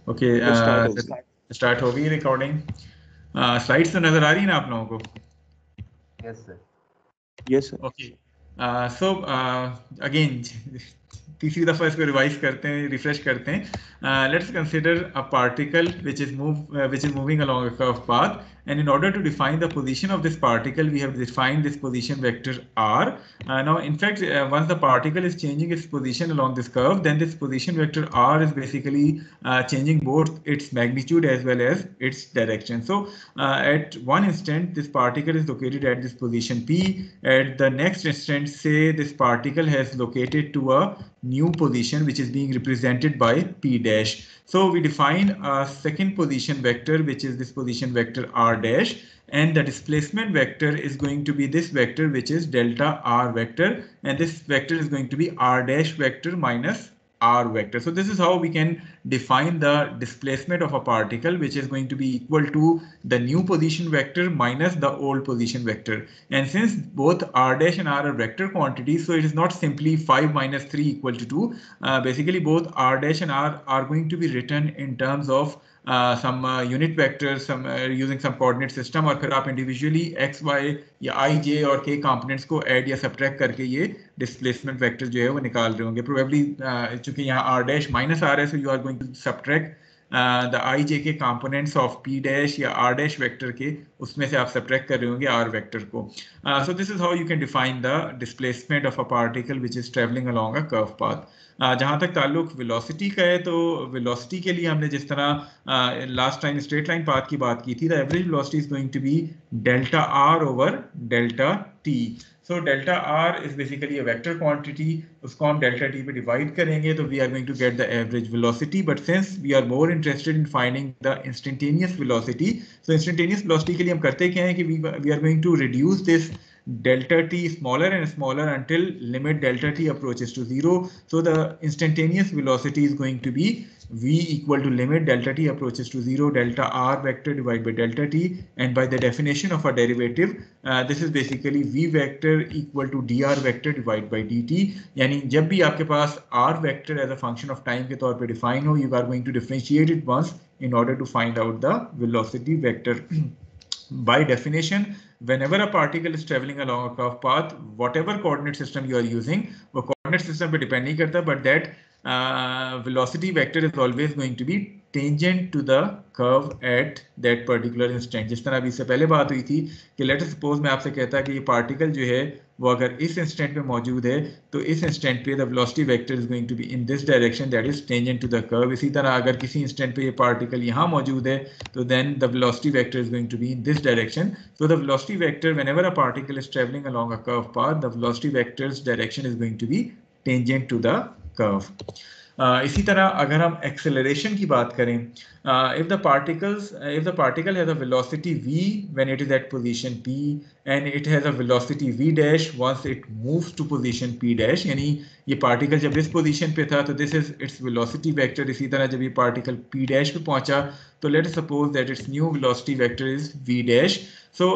Okay, तो start होगी। Start हो गई रिकॉर्डिंग। स्लाइड्स तो नजर आ रही है ना आप लोगों को? Yes sir. Yes sir. Okay, so again तीसरी दफा इसको रिवाइज करते हैं, रिफ्रेश करते हैं। Let's consider a particle which is moving along a curved path, and in order to define the position of this particle we have defined this position vector r. Now in fact, once the particle is changing its position along this curve, then this position vector r is basically changing both its magnitude as well as its direction. So at one instant this particle is located at this position p. At the next instant, say this particle has located to a new position which is being represented by p dash. So we define a second position vector which is this position vector r dash, and the displacement vector is going to be this vector which is delta r vector, and this vector is going to be r dash vector minus r vector. So this is how we can define the displacement of a particle, which is going to be equal to the new position vector minus the old position vector. And since both r dash and r are vector quantities, so it is not simply 5 minus 3 equal to 2. Basically both r dash and r are going to be written in terms of some unit vectors, some using some coordinate system, और फिर आप individually x, y या i, j और k components को add या subtract करके ये displacement vector जो है वो निकाल रहे होंगे. Probably चूंकि यहाँ r dash minus r है, so you are going to subtract the i, j के components of p dash या r dash vector के, उसमें से आप subtract कर रहे होंगे r vector को. So this is how you can define the displacement of a particle which is traveling along a curved path. जहाँ तक ताल्लुक वेलोसिटी का है, तो वेलोसिटी के लिए हमने जिस तरह last time straight line path की बात की थी, the average velocity is going to be delta R over delta T. So delta R is basically a vector quantity, उसको हम डेल्टा टी पे डिवाइड करेंगे तो we are going to get the average velocity. But since we are more interested in finding the instantaneous velocity, so instantaneous velocity के लिए हम करते क्या है कि we are going to reduce this delta t smaller and smaller until limit delta t approaches to 0. So the instantaneous velocity is going to be v equal to limit delta t approaches to 0 delta r vector divided by delta t, and by the definition of a derivative, this is basically v vector equal to dr vector divided by dt. यानी जब भी आपके पास r vector as a function of time के तौर पे define हो, you are going to differentiate it once in order to find out the velocity vector. By definition, whenever a particle is traveling along a curved path, whatever coordinate system you are using, वो coordinate system पे depend नहीं करता, but that velocity vector is always going to be tangent to the curve at that particular instant. जिस तरह अभी इससे पहले बात हुई थी कि लेट सपोज मैं आपसे कहता कि ये पार्टिकल जो है वो अगर इस इंस्टेंट पे मौजूद है, तो इस इंस्टेंट पे the velocity vector is going to be in this direction, that is tangent to the curve. इसी तरह अगर किसी इंस्टेंट पे ये पार्टिकल यहाँ मौजूद है, तो then the velocity vector is going to be in this direction. So the velocity vector, whenever a particle is traveling along a curved path, the velocity vector's direction is going to be tangent to the curve. इसी तरह अगर हम acceleration की बात करें, if the particle has a velocity v when it is at position p, and it has a velocity v dash once it moves to position p dash, यानी ये particle जब इस position पे था तो this is its velocity vector. इसी तरह जब ये particle p dash पे पहुंचा, तो let us suppose that its new velocity vector is v dash. So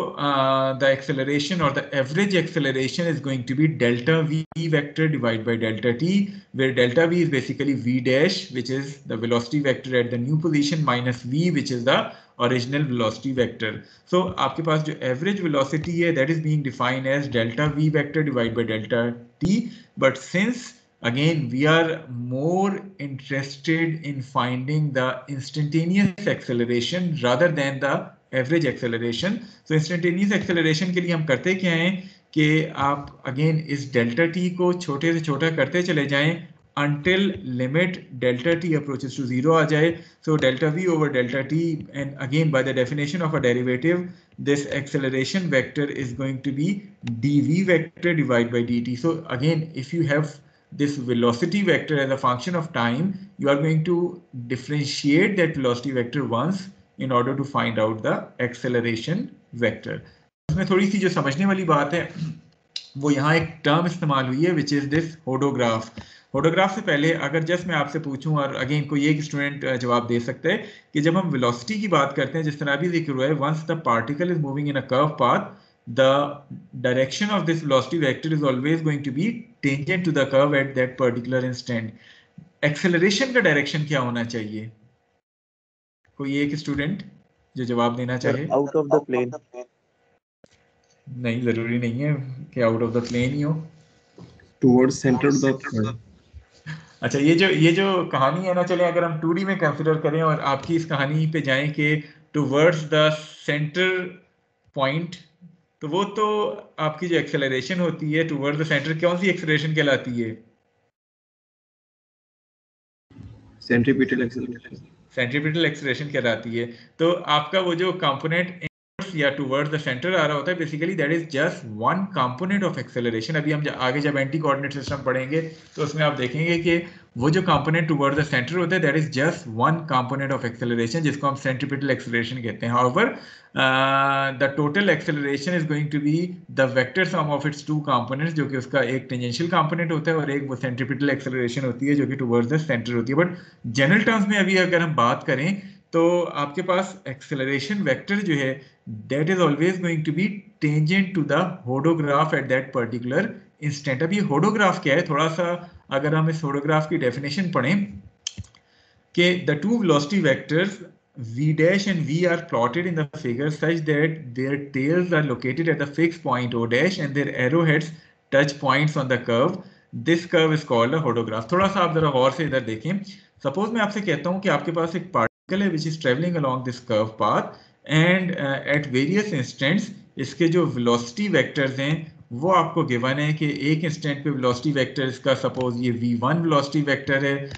the acceleration or the average acceleration is going to be delta v vector divided by delta t, where delta v is basically v dash, which is the velocity vector at the new position, minus v, which is the original velocity vector. So आपके पास जो average velocity है, that is being defined as delta v vector divided by delta t. But since again we are more interested in finding the instantaneous acceleration rather than the average acceleration, तो instantaneous acceleration के लिए हम करते क्या हैं कि आप again इस डेल्टा टी को छोटे से छोटा करते चले जाएं until limit delta t approaches to 0 आ जाए. So delta v over delta t, and again by the definition of a derivative, this acceleration vector is going to be dv vector divided by dt. So again, if you have this velocity vector as a function of time, you are going to differentiate that velocity vector once in order to find out the acceleration vector. इसमें थोड़ी सी जो समझने वाली बात है, वो यहाँ एक टर्म इस्तेमाल हुई है which is this hodograph. hodograph से पहले अगर जस्ट मैं आपसे पूछूं, और अगेन कोई एक स्टूडेंट जवाब दे सकता है कि जब हम वेलोसिटी की बात करते हैं, जिस तरह अभी जिक्र हुआ है, once the particle is moving in a curved path, the direction of this velocity vector is always going to be tangent to the curve at that particular instant. Acceleration का डायरेक्शन क्या होना चाहिए? कोई एक स्टूडेंट जो जवाब देना sir चाहे? Out of the plane. नहीं, जरूरी नहीं है कि आउट ऑफ द प्लेन ही हो। Towards centre of the third. अच्छा, ये जो कहानी है ना, चले अगर हम 2D में कंसिडर करें और आपकी इस कहानी पे जाएं कि टुवर्ड्स द सेंटर पॉइंट, तो वो तो आपकी जो एक्सेलरेशन होती है टुवर्ड्स द सेंटर, कौन सी एक्सेलरेशन कहलाती है? Centripetal acceleration. सेंट्रीपिटल एक्सेलरेशन कहलाती है। तो आपका वो जो कंपोनेंट या टुवर्ड्स द सेंटर आ रहा होता है, basically that is just one component of acceleration. अभी हम आगे जब एंटी कोऑर्डिनेट सिस्टम पढ़ेंगे तो उसमें आप देखेंगे कि वो जो कंपोनेंट टुवर्ड्स द सेंटर होता है that is just one component of acceleration, जिसको हम सेंट्रीपिटल एक्सेलरेशन कहते हैं। However the total acceleration is going to be the vector sum of its two components, जो कि उसका एक टेंजेंशियल कंपोनेंट होता है और एक वो सेंट्रीपिटल एक्सेलरेशन होती है जो कि टुवर्ड्स द सेंटर होती है। बट जनरल टर्म्स में अभी अगर हम बात करें तो आपके पास एक्सेलरेशन वेक्टर जो है that is always going to be tangent to the hodograph at that particular instant। अब ये hodograph क्या है, थोड़ा सा अगर हम इस hodograph की definition पढ़ें कि the two velocity vectors v dash and v are plotted in the figure such that their tails are located at the fixed point o dash and their arrowheads touch points on the curve। this curve is called a hodograph। थोड़ा सा आप जरा गौर से इधर देखें। Suppose मैं आपसे कहता हूं कि आपके पास एक पार्टिकल है which is traveling along this curve path and at various instants इसके जो वेलोसिटी वेक्टर्स हैं वो आपको गिवन है कि एक इंस्टेंट पे वेलोसिटी वेक्टर इसका सपोज ये v1 वेलोसिटी वेक्टर है,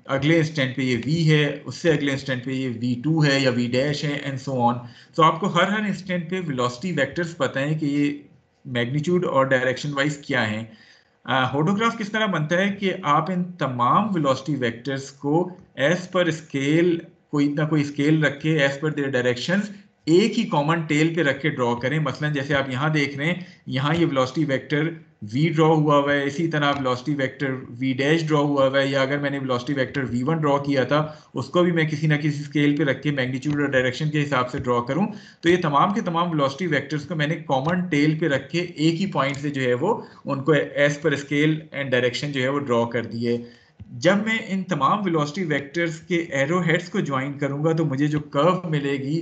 अगले इंस्टेंट पे ये v है, उससे अगले इंस्टेंट पे ये v2 है या v डैश है एंड सो ऑन। तो आपको हर इंस्टेंट पे वेलोसिटी वेक्टर्स पता है कि ये मैग्नीट्यूड और डायरेक्शन वाइज क्या है। होडोग्राफ किस तरह बनता है कि आप इन तमाम वेलोसिटी वेक्टर्स को एज पर स्केल, कोई ना कोई स्केल रखे एज पर देयर डायरेक्शंस, एक ही कॉमन टेल पे रख के ड्रॉ करें। मसलन जैसे आप यहाँ देख रहे हैं, यहाँ ये वेलोसिटी वेक्टर v ड्रॉ हुआ हुआ है, इसी तरह velocity vector v dash draw हुआ हुआ है, या अगर मैंने वेलोसिटी वेक्टर v1 ड्रॉ किया था उसको भी मैं किसी ना किसी स्केल पे रख के मैग्नीट्यूड और डायरेक्शन के हिसाब से ड्रॉ करूं, तो ये तमाम के तमाम वेलोसिटी वेक्टर्स को मैंने कॉमन टेल पे रख के एक ही पॉइंट से जो है वो उनको as per scale and direction जो है वो ड्रॉ कर दिए। जब मैं इन तमाम वेलोसिटी वेक्टर्स के एरो हेड्स को ज्वाइन करूंगा तो मुझे जो कर्व मिलेगी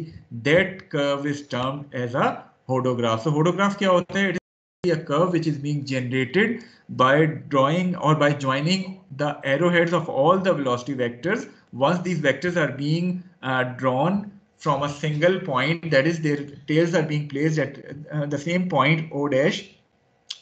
that curve is termed as a hodograph. तो होडोग्राफ क्या होता है? It is a curve which is being generated by drawing or by joining the arrowheads of all the velocity vectors once these vectors are being drawn from a single point, that is their tails are being placed at the same point o dash,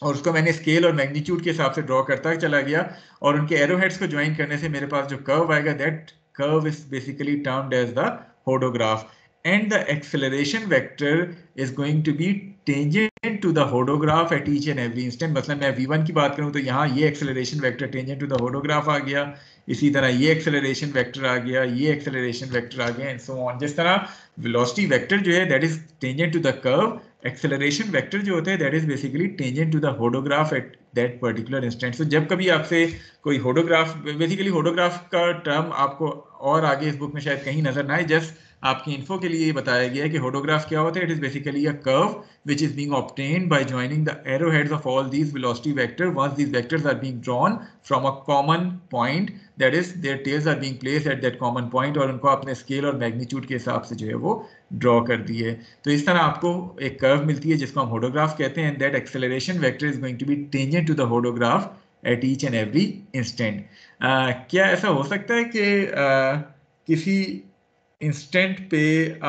और उसको मैंने scale और magnitude के हिसाब से draw करता चला गया और उनके एरोहेड्स को ज्वाइन करने से मेरे पास जो कर्व आएगा that curve is basically termed as the hodograph. And the acceleration vector is going to be tangent to the hodograph at each and every instant. मतलब मैं v1 की बात करूं तो यहाँ ये acceleration vector tangent to the hodograph आ गया, इसी तरह ये एक्सेलरेशन वेक्टर आ गया, ये एक्सेलरेशन वेक्टर आ गया एंड सो ऑन। जिस तरह वेलोसिटी वेक्टर जो है that is tangent to the curve, acceleration vector जो होता है that is basically tangent to the hodograph at that particular instant. तो जब कभी आपसे कोई होडोग्राफ, बेसिकली होडोग्राफ का टर्म आपको और आगे इस बुक में शायद कहीं नजर ना आए, जस्ट आपकी इन्फो के लिए बताया गया है कि होडोग्राफ क्या होता है। It is basically a curve which is being obtained by joining the arrowheads of all these velocity vectors once these vectors are being drawn from a common point, that is their tails are being placed at that common point और उनको अपने scale और magnitude के हिसाब से जो है वो ड्रॉ कर दिए। तो इस तरह आपको एक कर्व मिलती है जिसको हम होडोग्राफ कहते हैं। That acceleration vector is going to be tangent to the hodograph at each and every instant. क्या ऐसा हो सकता है कि किसी इंस्टेंट पे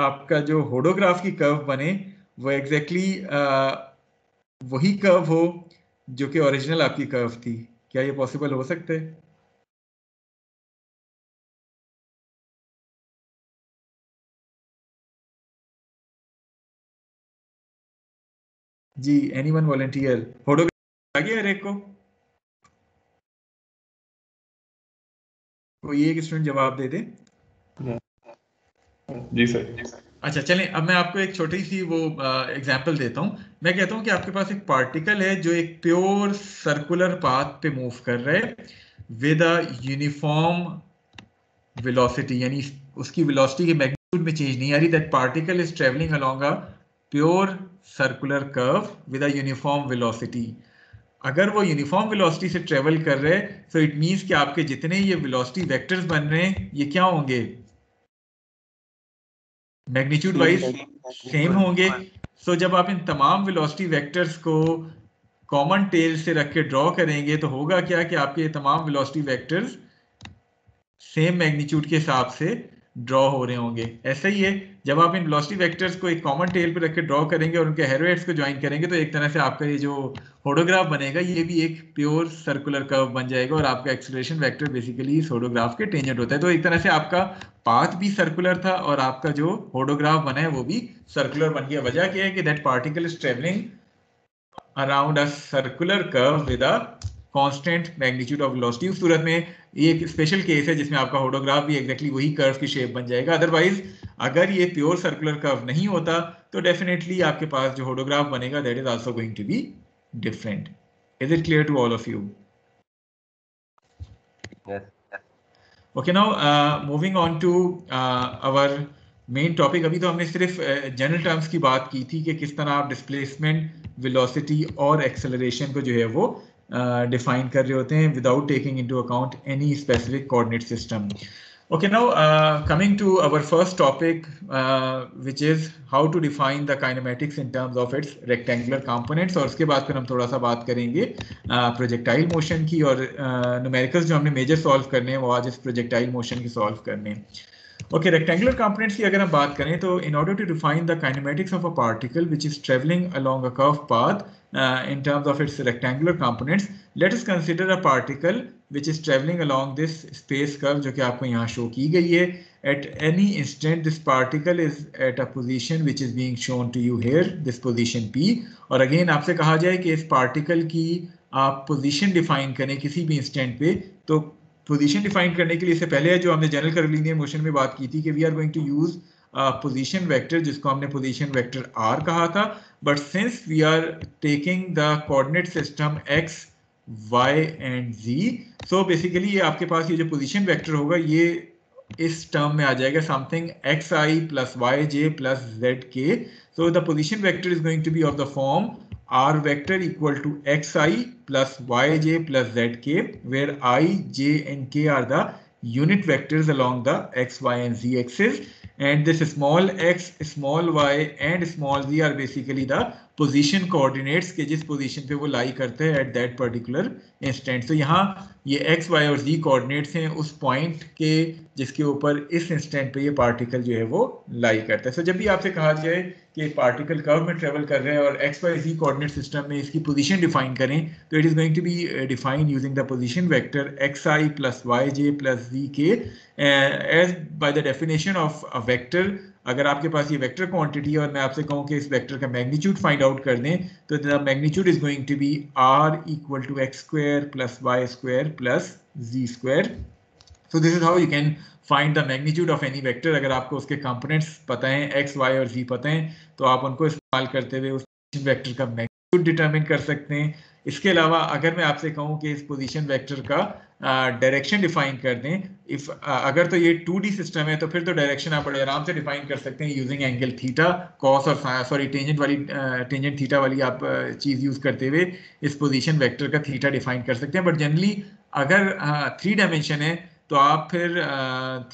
आपका जो होडोग्राफ की कर्व बने वो एग्जैक्टली वही कर्व हो जो कि ओरिजिनल आपकी कर्व थी? क्या ये पॉसिबल हो सकता है? जी, एनीवन वॉलंटियर? होडोग्राफ आ गया हर एक को? कोई एक स्टूडेंट जवाब दे दे। जी सर। अच्छा चलें, अब मैं आपको एक छोटी सी वो एग्जांपल देता हूँ। मैं कहता हूँ कि आपके पास एक पार्टिकल है जो एक प्योर सर्कुलर पाथ पे मूव कर रहा है विद अ यूनिफॉर्म वेलोसिटी, यानी उसकी वेलोसिटी की मैग्नीट्यूड में चेंज नहीं आ रही। That particle is travelling along a pure circular curve with a uniform velocity. अगर वो यूनिफॉर्म वेलोसिटी से ट्रेवल कर रहे हैं तो इट मींस कि आपके जितने ये वेलोसिटी वेक्टर्स बन रहे हैं ये क्या होंगे? मैग्नीट्यूड वाइज सेम होंगे। सो जब आप इन तमाम वेलोसिटी वेक्टर्स को कॉमन टेल से रख के ड्रॉ करेंगे तो होगा क्या कि आपके ये तमाम वेलोसिटी वेक्टर्स सेम मैग्नीट्यूड के हिसाब से ड्रॉ हो रहे होंगे। ऐसा ही है, जब आप इन वेलोसिटी वेक्टर्स को एक कॉमन टेल पे रख के ड्रॉ करेंगे और उनके हेरोइड्स को ज्वाइन करेंगे तो एक तरह से आपका ये जो होडोग्राफ बनेगा ये भी एक प्योर सर्कुलर कर्व बन जाएगा और आपका एक्सेलरेशन वेक्टर बेसिकली इस होडोग्राफ के टेंजेंट होता है। तो एक तरह से आपका पाथ भी सर्कुलर था और आपका जो होडोग्राफ बना है वो भी सर्कुलर बन गया। वजह क्या है कि that particle is travelling around a circular curve with a constant magnitude of velocity. उस सूरत में ये एक स्पेशल केस है जिसमें आपका होडोग्राफ भी एग्जैक्टली वही कर्व की शेप बन जाएगा। अदरवाइज अगर ये प्योर सर्कुलर कर्व नहीं होता तो डेफिनेटली आपके पास जो होडोग्राफ बनेगा that is also going to be different. Is it clear to all of you? Yes. Okay, now moving on to our main topic. अभी तो हमने सिर्फ जनरल टर्म्स की बात की थी कि किस तरह आप डिस्प्लेसमेंट, वेलोसिटी और एक्सेलरेशन को जो है वो डिफाइन कर रहे होते हैं without taking into account any specific coordinate system. Okay, now coming to our first topic, which is how to define the kinematics in terms of its rectangular components, और उसके बाद फिर हम थोड़ा सा बात करेंगे प्रोजेक्टाइल मोशन की, और न्यूमेरिकल्स जो हमने मेजर सॉल्व करने हैं वो आज इस प्रोजेक्टाइल मोशन की सॉल्व करने हैं। ओके, रेक्टेंगुलर कंपोनेंट्स की अगर हम बात करें तो in order to define the kinematics of a particle which is travelling along a curve path in terms of its rectangular components, let us consider a particle which is traveling along this space curve जो कि आपको यहाँ show की गई है। At any instant this particle is at a position which is being shown to you here, this position P। और again आपसे कहा जाए कि इस पार्टिकल की आप पोजीशन डिफाइन करें किसी भी इंस्टेंट पे, तो पोजीशन डिफाइन करने के लिए इससे पहले जो हमने जनरल कर्वीलिनियर मोशन में बात की थी कि we are going to use position vector जिसको हमने पोजीशन वेक्टर R कहा था। But since we are taking the coordinate system x, y and z, so basically ये आपके पास ये जो पोजीशन वेक्टर होगा ये इस टर्म में आ जाएगा something xi plus yj plus zk। So the position vector is going to be of the form r vector equal to xi plus yj plus zk, where I, j and k are the unit vectors along the x, y and z axis, and this small x, small y and small z are basically the position coordinates के जिस position पे वो लाई करते हैं at that particular instant। तो यहाँ ये x, y और z कोऑर्डिनेट्स हैं उस पॉइंट के जिसके ऊपर इस इंस्टेंट पे ये पार्टिकल जो है वो लाई करता है। सो जब भी आपसे कहा जाए कि पार्टिकल कर्व में ट्रेवल कर रहे हैं और x, y, z coordinate system में इसकी पोजीशन डिफाइन करें तो it is going to be defined using the position vector xi plus yj plus zk as by the definition of a vector. अगर आपके पास ये वेक्टर क्वांटिटी है और मैं आपसे कहूं कि इस वेक्टर का मैग्नीट्यूड फाइंड आउट कर दें तो the magnitude is going to be r equal to x square plus y square plus z square. So this is how you can find the magnitude of any vector. अगर आपको उसके components पता हैं x, y और z पता हैं तो आप उनको इस्तेमाल करते हुए उस वेक्टर का मैग्नीट्यूड डिटरमिन कर सकते हैं। इसके अलावा अगर मैं आपसे कहूं कि इस पोजीशन वेक्टर का डायरेक्शन डिफाइन कर दें, इफ अगर तो ये 2D सिस्टम है तो फिर तो डायरेक्शन आप बड़े आराम से डिफाइन कर सकते हैं यूजिंग एंगल थीटा, कॉस और सॉरी टेंजेंट थीटा वाली आप चीज़ यूज़ करते हुए इस पोजीशन वेक्टर का थीटा डिफाइन कर सकते हैं। बट जनरली अगर 3 डायमेंशन है तो आप फिर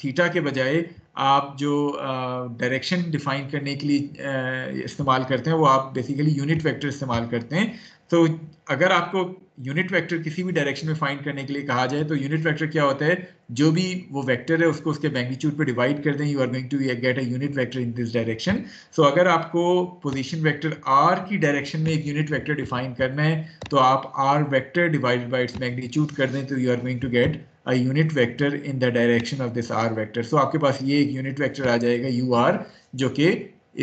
थीटा के बजाय आप जो डायरेक्शन डिफाइन करने के लिए इस्तेमाल करते हैं वो आप बेसिकली यूनिट वेक्टर इस्तेमाल करते हैं। तो अगर आपको यूनिट वेक्टर किसी भी डायरेक्शन में फाइंड करने के लिए कहा जाए तो यूनिट वेक्टर क्या होता है, जो भी वो वेक्टर है उसको उसके मैग्नीट्यूड पे डिवाइड कर दें, you are going to get a unit vector in this direction. So अगर आपको पोजीशन वेक्टर r की डायरेक्शन में एक यूनिट वेक्टर डिफाइन करना है तो आप r vector divided by its magnitude कर दें तो you are going to get a unit vector in the direction of this r vector। so आपके पास ये एक यूनिट वेक्टर आ जाएगा ur जो कि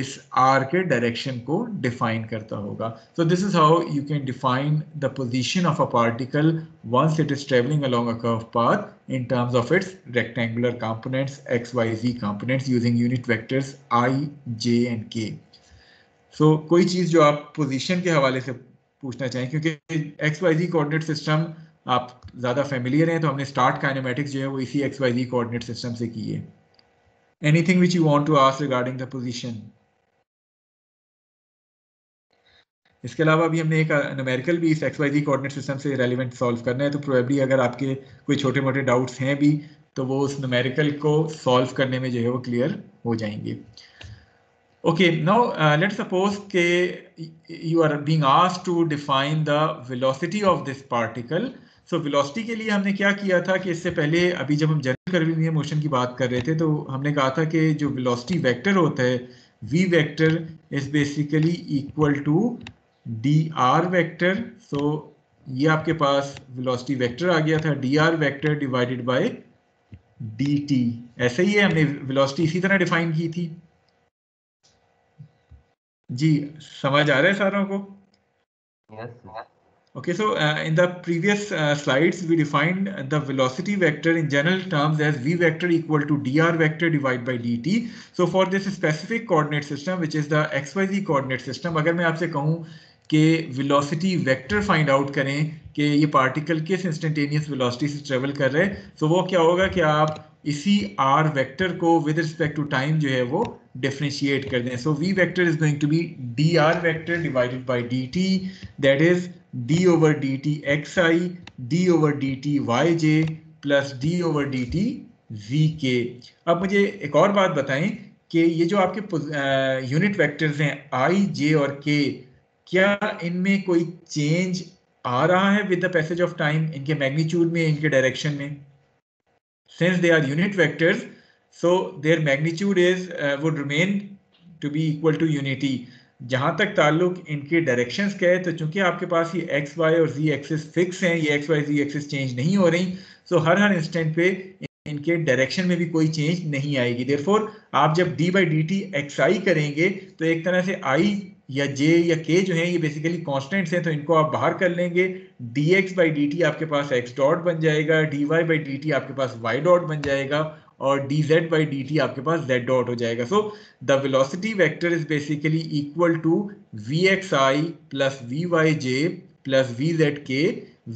इस r के डायरेक्शन को डिफाइन करता होगा। so this is how you can define the position of a particle once it is traveling along a curved path in terms of its rectangular components x, y, z components using unit vectors I, j and k। so कोई चीज जो आप position के हवाले से पूछना चाहें, क्योंकि x, y, z coordinate system आप ज्यादा फेमिलियर हैं तो हमने स्टार्ट काइनेमेटिक्स जो है वो इसी एक्स वाई जी कोऑर्डिनेट सिस्टम से की है। Anything which you want to ask regarding the position? इसके अलावा अभी हमने एक न्यूमेरिकल भी इस एक्स वाई जी कोऑर्डिनेट सिस्टम से रेलेवेंट सॉल्व करना है, तो प्रोबेबली अगर आपके कोई छोटे मोटे डाउट्स हैं भी तो वो उस न्यूमेरिकल को सॉल्व करने में जो है वो क्लियर हो जाएंगे। Okay, now let's suppose you are being asked to define the velocity of this particle. So velocity के लिए हमने क्या किया था कि इससे पहले अभी जब हम जनरल कर्वीलिनियर मोशन की बात कर रहे थे तो हमने कहा था कि जो velocity vector होता है v vector is basically equal to dr vector. So ये आपके पास velocity vector आ गया था dr vector divided by dt. ऐसे ही है, हमने velocity इसी तरह डिफाइन की थी जी. समझ आ रहा है सारों को? Yes. Okay, so in the previous slides we defined the velocity vector in general terms as v vector equal to dr vector divided by dt. So for this specific coordinate system which is the xyz coordinate system, अगर मैं आपसे कहूँ कि velocity vector find out करें कि ये particle किस instantaneous velocity से travel कर रहे हैं, तो वो क्या होगा कि आप इसी r vector को with respect to time जो है वो differentiate कर दें. So v vector is going to be dr vector divided by dt, that is d over dt xi, d over dt yj plus d over dt vk. अब मुझे एक और बात बताएं कि ये जो आपके यूनिट वेक्टर्स हैं i, j और k, क्या इनमें कोई चेंज आ रहा है with the passage of time, इनके मैग्नीट्यूड में, इनके डायरेक्शन में? Since they are unit vectors, so their magnitude is would remain to be equal to unity. जहां तक ताल्लुक इनके डायरेक्शंस का है, तो चूंकि आपके पास ये एक्स वाई और जी एक्सिस फिक्स हैं, ये एक्स वाई जी एक्सिस चेंज नहीं हो रही, सो हर इंस्टेंट पे इनके डायरेक्शन में भी कोई चेंज नहीं आएगी. देयरफॉर आप जब d by d t x i करेंगे तो एक तरह से i या j या k जो है ये बेसिकली कॉन्स्टेंट्स हैं, तो इनको आप बाहर कर लेंगे. dx बाई डी टी आपके पास x डॉट बन जाएगा, dy बाई डी टी आपके पास y डॉट बन जाएगा और dz बाई डी टी आपके पास z डॉट हो जाएगा. So the velocity vector is basically equal to vxi plus vyj plus vzk,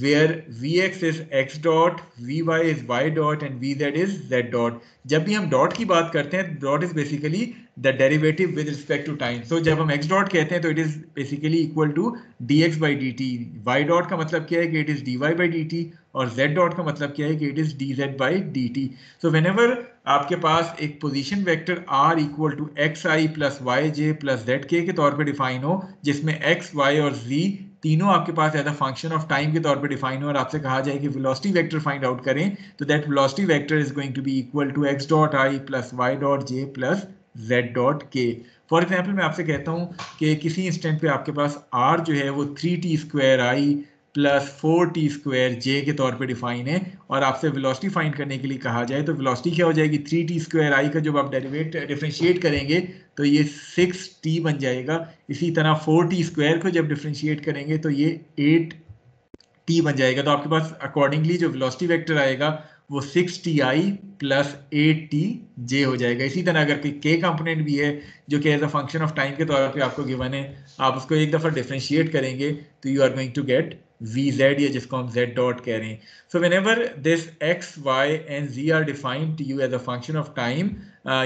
where vx is x dot, vy is y dot and vz is z dot. जब भी हम dot की बात करते हैं, dot is basically the derivative with respect to time. So जब हम x dot कहते हैं तो it is basically equal to dx by d t. y dot का मतलब क्या है कि it is dy by d t और z डॉट का मतलब क्या है कि it is dz by d t. So whenever आपके पास एक position vector r equal to xi plus yj plus zk के तौर पे डिफाइन हो, जिसमें x, y और z तीनों आपके पास as a function of time के तौर पे डिफाइन हो, और आपसे कहा जाए कि वेलोसिटी वेक्टर फाइंड आउट करें, तो that velocity vector is going to be equal to x dot i plus y dot j plus z dot k. For example मैं आपसे कहता हूँ कि किसी इंस्टेंट पे आपके पास r जो है वो 3t square i plus 4t square j के तौर पे डिफाइन है, और आपसे वेलोसिटी फाइंड करने के लिए कहा जाए तो वेलोसिटी क्या हो जाएगी, 3t स्क्वायर i का जब आप डिफरेंशिएट करेंगे तो ये 6t बन जाएगा. इसी तरह 4t स्क्वायर को जब डिफरेंशिएट करेंगे तो ये 8t बन जाएगा. तो आपके पास अकॉर्डिंगली जो वेलोसिटी वेक्टर आएगा वो 6ti प्लस 8tj हो जाएगा. इसी तरह अगर कोई k कंपोनेंट भी है जो कि as a function of time के तौर पे आपको गिवन है, आप उसको एक दफ़ा डिफरेंशिएट करेंगे तो you are going to get vz, या जिसको हम z डॉट कह रहे हैं. सो whenever this x, y and z are defined to you as a function of time,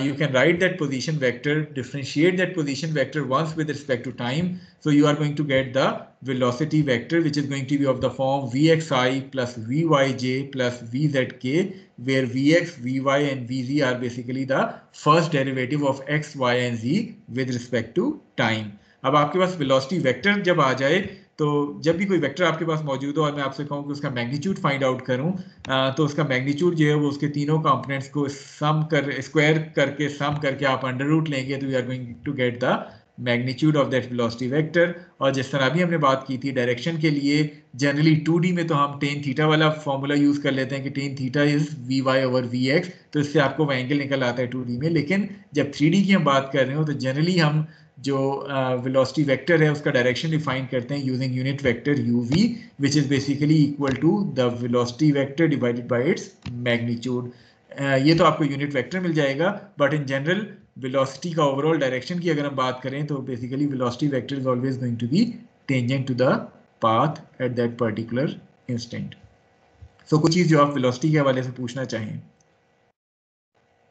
you can write that position vector, differentiate that position vector once with respect to time. So you are going to get the velocity vector which is going to be of the form vxi plus vyj plus vzk, where vx, vy and vz are basically the first derivative of x, y and z with respect to time. अब आपके पास velocity vector जब आ जाए, तो जब भी कोई vector आपके पास मौजूद हो और मैं आपसे कहूँ कि उसका मैग्नीट्यूड फाइंड आउट करूँ, तो उसका मैग्नीट्यूड जो है वो उसके तीनों कंपोनेंट्स को स्क्वायर करके सम करके आप अंडर रूट लेंगे, तो we are going to get the magnitude of that velocity vector. और जिस तरह अभी हमने बात की थी डायरेक्शन के लिए, जनरली 2D में तो हम टेन थीटा वाला फॉर्मूला यूज कर लेते हैं कि tan theta is V Y over V X, तो इससे आपको वह एंगल निकल आता है 2D में. लेकिन जब 3D की हम बात कर रहे हो तो जनरली हम जो वेलोसिटी वेक्टर है उसका डायरेक्शन डिफाइन करते हैं using unit vector uv, which is basically equal to the velocity vector divided by its magnitude. ये तो आपको यूनिट वेक्टर मिल जाएगा, बट इन जनरल वेलोसिटी का ओवरऑल डायरेक्शन की अगर हम बात करें तो basically velocity vector is always going to be tangent to the path at that particular instant. So कुछ चीज जो आप वेलोसिटी के हवाले से पूछना चाहें,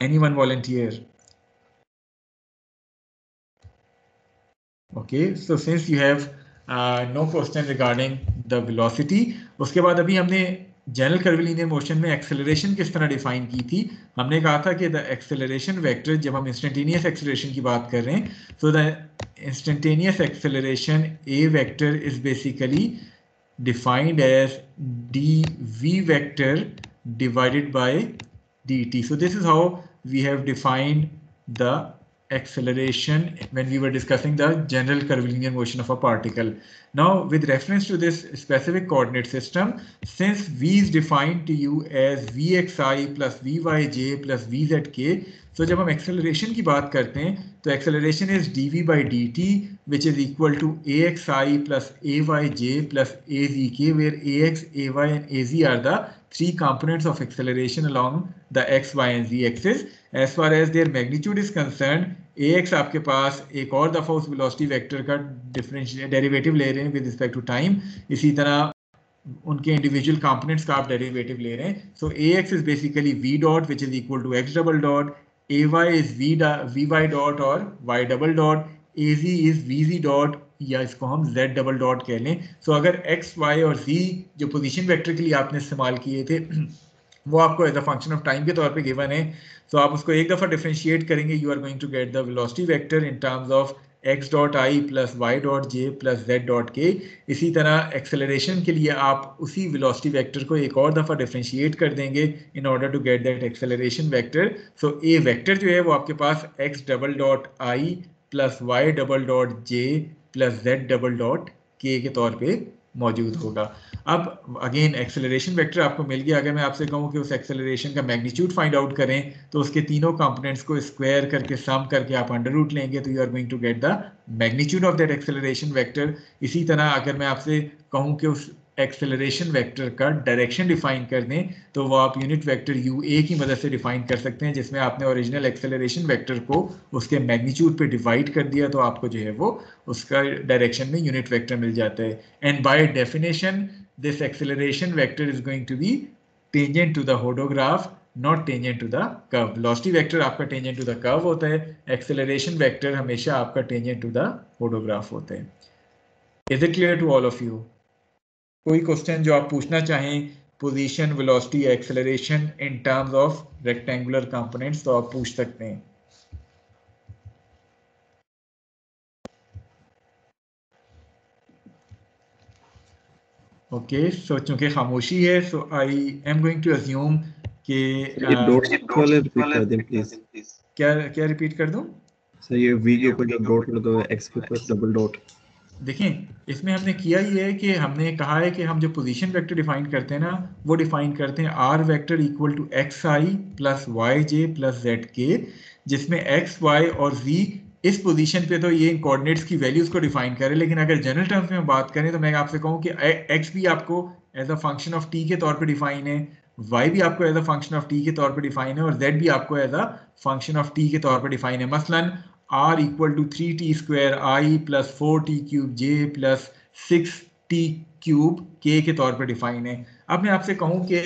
anyone volunteer? Okay, so since you have no question regarding the velocity, उसके बाद अभी हमने जनरल कर्विलिनियर मोशन में एक्सेलरेशन किस तरह डिफाइन की थी, हमने कहा था कि द एक्सेलरेशन वेक्टर, जब हम इंस्टेंटेनियस एक्सेलरेशन की बात कर रहे हैं, तो the instantaneous acceleration A vector is basically defined as dv vector divided by dt. So this is how we have defined the acceleration when we were discussing the general curvilinear motion of a particle. Now with reference to this specific coordinate system, since v is defined to you as vxi plus vyj plus vzk, so जब हम acceleration की बात करते हैं तो acceleration is dv by dt which is equal to axi plus ayj plus azk, where ax, ay and az are the three components of acceleration along the x, y and z axis. As far as their magnitude is concerned, ax आपके पास एक और दफ़ा उस velocity vector का differential derivative ले रहे हैं with respect to time, इसी तरह उनके individual components का आप derivative ले रहे हैं. So ax is basically v dot which is equal to x double dot, ay is vy dot और y double dot, az is vz dot या इसको हम z डबल डॉट कह लें. सो अगर x, y और z जो पोजीशन वेक्टर के लिए आपने इस्तेमाल किए थे वो आपको as a function of time के तौर पे गिवन है, तो आप उसको एक दफ़ा डिफरेंशिएट करेंगे, you are going to get the velocity vector in terms of x dot I plus Y dot J plus z dot K. इसी तरह एक्सेलरेशन के लिए आप उसी वेलोसिटी वेक्टर को एक और दफ़ा डिफरेंशिएट कर देंगे in order to get that acceleration vector. So A vector जो है वो आपके पास x डबल डॉट आई प्लस वाई डबल डॉट जे प्लस z डबल डॉट के तौर पे मौजूद होगा. अब अगेन एक्सेलरेशन वेक्टर आपको मिल गया. अगर मैं आपसे कहूँ कि उस एक्सेलरेशन का मैग्नीट्यूड फाइंड आउट करें तो उसके तीनों कंपोनेंट्स को स्क्वायर करके सम करके आप अंडर रूट लेंगे तो you are going to get the magnitude of that acceleration vector. इसी तरह अगर मैं आपसे कहूँ कि उस एक्सेलरेशन वेक्टर का डायरेक्शन डिफाइन कर दें तो वो आप यूनिट वेक्टर यू ए की मदद से डिफाइन कर सकते हैं, जिसमें आपने ओरिजिनल एक्सेलरेशन वेक्टर को उसके मैग्नीट्यूड पे डिवाइड कर दिया तो आपको जो है वो उसका डायरेक्शन में यूनिट वेक्टर मिल जाता है. And by definition this acceleration vector is going to be tangent to the hodograph, not tangent to the curve. Velocity vector आपका tangent to the curve होता है, acceleration vector हमेशा आपका tangent to the hodograph होता है. Is it clear to all of you? कोई question जो आप पूछना चाहें position, velocity, acceleration in terms of rectangular components तो आप पूछ सकते हैं. ओके, सो चूंकि खामोशी है so I am going to assume कि ये डॉट वाले रिपीट कर दें प्लीज. क्या रिपीट कर दूं सर? ये v के ऊपर जब डॉट कर दो, x के ऊपर डबल डॉट. देखें, इसमें हमने किया ये है कि हमने कहा है कि हम जो पोजीशन वेक्टर डिफाइन करते हैं ना वो डिफाइन करते हैं R vector equal to X I plus Y J plus Z K, जिसमें एक्स वाई और z इस पोजीशन पे तो ये कोऑर्डिनेट्स की वैल्यूज को डिफाइन करें. लेकिन अगर जनरल टर्म्स में बात करें तो मैं आपसे कहूँ कि x भी आपको as a function of t के तौर पे डिफाइन है, y भी आपको as a function of t के तौर पे डिफाइन है और z भी आपको as a function of t के तौर पे डिफाइन है. मसलन r equal to 3t square i plus 4t cube j plus 6t cube k के तौर पे डिफाइन है. अब मैं आपसे कहूँ कि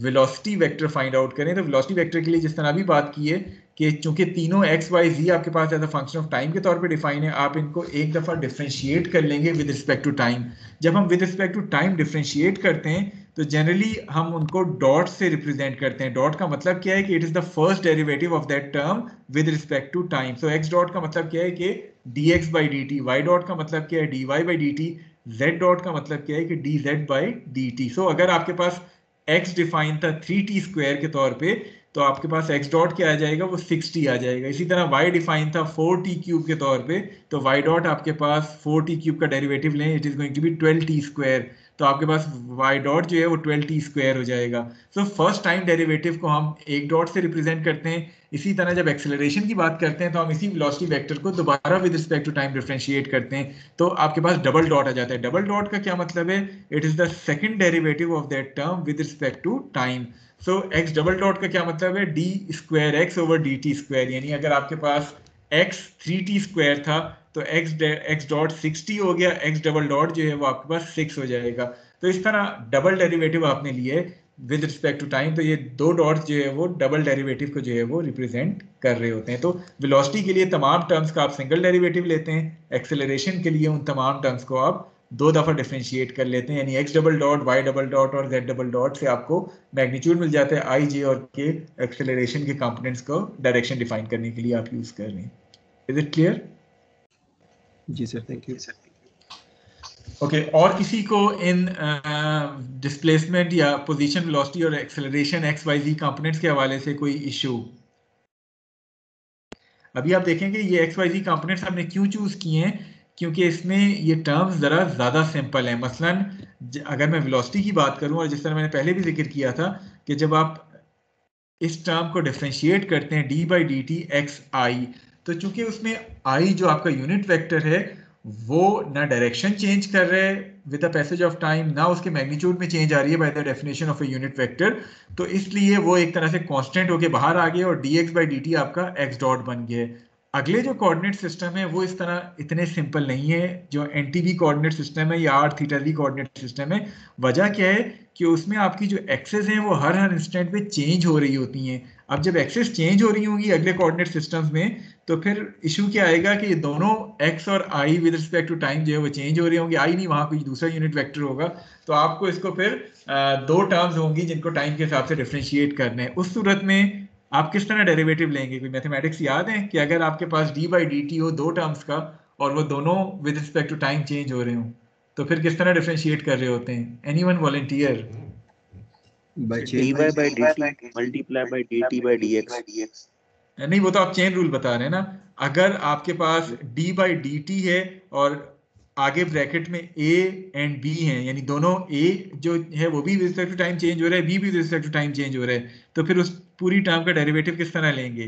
वेलोसिटी वेक्टर फाइंड आउट करें तो वेलोसिटी वेक्टर के लिए जिस तरह अभी बात की है कि चूंकि तीनों x, y, z आपके पास as a function of time के तौर पे डिफाइन है, आप इनको एक दफ़ा डिफरेंशिएट कर लेंगे विद रिस्पेक्ट टू टाइम. जब हम with respect to time differentiate करते हैं तो जनरली हम उनको डॉट से रिप्रेजेंट करते हैं. डॉट का मतलब क्या है कि it is the first derivative of that term with respect to time. So x dot का मतलब क्या है कि dx by dt, y dot का मतलब क्या है dy by dt, z dot का मतलब क्या है कि dz बाई dt. सो अगर आपके पास x डिफाइन था 3t स्क्वायर के तौर पे तो आपके पास x डॉट क्या आ जाएगा, वो 6t आ जाएगा. इसी तरह y डिफाइन था 4t क्यूब के तौर पे तो y डॉट आपके पास 4t क्यूब का डेरिवेटिव लें, it is going to be 12t square, तो आपके पास y डॉट जो है वो 12t स्क्वायर हो जाएगा. सो फर्स्ट टाइम डेरिवेटिव को हम एक डॉट से रिप्रेजेंट करते हैं. इसी तरह जब एक्सेलरेशन की बात करते हैं तो हम इसी वेलोसिटी वेक्टर को दोबारा with respect to time differentiate करते हैं तो आपके पास डबल डॉट आ जाता है. डबल डॉट का क्या मतलब है, it is the second derivative of that term with respect to time. So x double dot का क्या मतलब है, d square x over dt square, यानी अगर आपके पास x 3t स्क्वायर था तो x डॉट 6t हो गया, x डबल डॉट जो है वो आपके पास 6 हो जाएगा. तो इस तरह डबल डेरिवेटिव आपने लिए विद रिस्पेक्ट टू टाइम, तो ये दो डॉट्स जो है वो डबल डेरिवेटिव को जो है वो रिप्रेजेंट कर रहे होते हैं. तो वेलोसिटी के लिए तमाम टर्म्स का आप सिंगल डेरिवेटिव लेते हैं, एक्सेलरेशन के लिए उन तमाम टर्म्स को आप दो दफा डिफरेंशिएट कर लेते हैं, यानी x double dot, y double dot और z डबल डॉट से आपको मैग्नीट्यूड मिल जाता है। i, j और k एक्सेलरेशन के कंपोनेंट्स को डायरेक्शन डिफाइन करने के लिए आप यूज कर रहे हैं। Is it clear? जी सर, थैंक यू। ओके, और किसी को इन डिस्प्लेसमेंट या पोजीशन वेलोसिटी और acceleration X Y Z components के हवाले से कोई इशू? अभी आप देखेंगे ये एक्स वाई जी कंपोनेंट्स हमने क्यों चूज किए हैं, क्योंकि इसमें ये टर्म्स ज़रा ज़्यादा सिंपल है। मसलन अगर मैं वेलोसिटी की बात करूं, और जिस तरह मैंने पहले भी जिक्र किया था कि जब आप इस टर्म को डिफरेंशिएट करते हैं d by d t x i, तो चूंकि उसमें आई जो आपका यूनिट वेक्टर है वो ना डायरेक्शन चेंज कर रहा है with the passage of time, ना उसके मैग्नीट्यूड में चेंज आ रही है bye the definition of a unit vector, तो इसलिए वो एक तरह से कांस्टेंट होके बाहर आ गया और D x by d T आपका एक्स डॉट बन गया है। अगले जो कोऑर्डिनेट सिस्टम है वो इस तरह इतने सिंपल नहीं है, जो एनटीवी कोऑर्डिनेट सिस्टम है या R theta V coordinate system है। वजह क्या है कि उसमें आपकी जो एक्सेस हैं वो हर इंस्टेंट पे चेंज हो रही होती हैं। अब जब एक्सेस चेंज हो रही होंगी अगले कोऑर्डिनेट सिस्टम्स में, तो फिर इशू क्या आएगा कि ये दोनों x और i with respect to time जो है वो चेंज हो रही होंगी। i नहीं, वहां कोई दूसरा यूनिट वेक्टर होगा, तो आपको इसको फिर दो टर्म्स होंगी जिनको टाइम के हिसाब से डिफरेंशिएट करना है। उस सूरत में आप किस तरह डेरिवेटिव लेंगे? कोई मैथमेटिक्स याद है कि अगर आपके पास डी बाई डी टी हो दो टर्म्स का और वो दोनों with respect to time change हो रहे हो, तो फिर किस तरह डिफरेंशिएट कर रहे होते हैं? Anyone volunteer? By dy chain. by dt multiply by dt by dx। नहीं, वो तो आप चेन रूल बता रहे हैं ना। अगर आपके पास d बाई डी टी है और आगे ब्रैकेट में a एंड b हैं, यानी दोनों a जो है वो भी with respect to time change हो रहा है, b भी with respect to time change हो रहा है, तो फिर उस पूरी टर्म का डेरिवेटिव किस तरह लेंगे?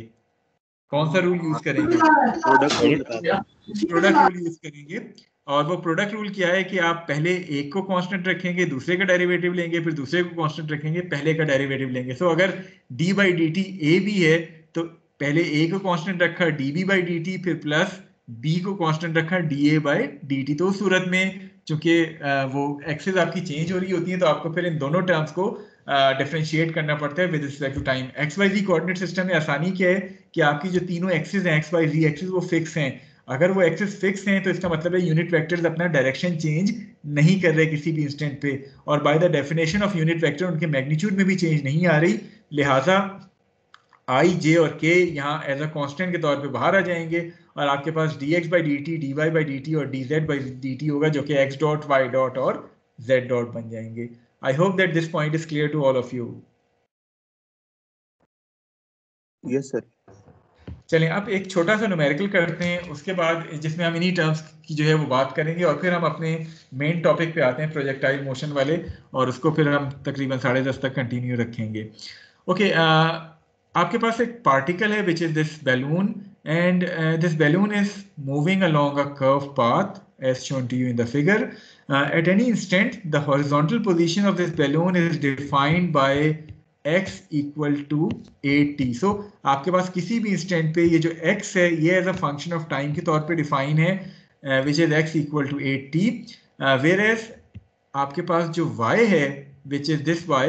कौन सा रूल यूज करेंगे? प्रोडक्ट रूल बता दो। प्रोडक्ट रूल यूज करेंगे। और वो प्रोडक्ट रूल क्या है कि आप पहले एक को कांस्टेंट रखेंगे, दूसरे का डेरिवेटिव लेंगे, फिर दूसरे को कांस्टेंट रखेंगे, पहले का डेरिवेटिव लेंगे। सो अगर d by d T A भी है तो पहले a को कांस्टेंट रखा db बाई डी टी, फिर प्लस b को कांस्टेंट रखा da बाई डी टी। तो उस सूरत में चूंकि वो एक्सेस आपकी चेंज हो रही होती है, तो आपको फिर इन दोनों टर्म्स को डिफरेंशिएट करना पड़ता है with respect to time. X Y ji coordinate system में आसानी क्या है कि आपकी जो तीनों एक्सिस हैं एक्स वाई जी एक्सिस वो फिक्स हैं। अगर वो एक्सिस फिक्स हैं तो इसका मतलब है यूनिट वेक्टर्स अपना डायरेक्शन चेंज नहीं कर रहे किसी भी इंस्टेंट पे, और bye the definition of unit vector उनके मैग्नीट्यूड में भी चेंज नहीं आ रही, लिहाजा i, j और k यहाँ एज अ कांस्टेंट के तौर पे बाहर आ जाएंगे और आपके पास dx by d t, dy by d t और dz बाई डी टी होगा, जो कि x डॉट, y डॉट और z डॉट बन जाएंगे। I hope that this point is clear to all of you. Yes sir. चलें अब एक छोटा सा न्यूमेरिकल करते हैं, उसके बाद जिसमें हम इन्हीं टर्म्स की जो है वो बात करेंगे और फिर हम अपने मेन टॉपिक पे आते हैं प्रोजेक्टाइल मोशन वाले, और उसको फिर हम तकरीबन 10:30 तक कंटिन्यू रखेंगे। ओके, आपके पास एक पार्टिकल है which is this balloon, and this balloon is moving along a curve path as shown to you in the figure. At any instant the horizontal position of this balloon is defined by x equal to 8t. So आपके पास किसी भी instant पे ये जो x है ये as a function of time के तौर पे डिफाइन है, which is x equal to 8t, whereas आपके पास जो y है विच इज दिस y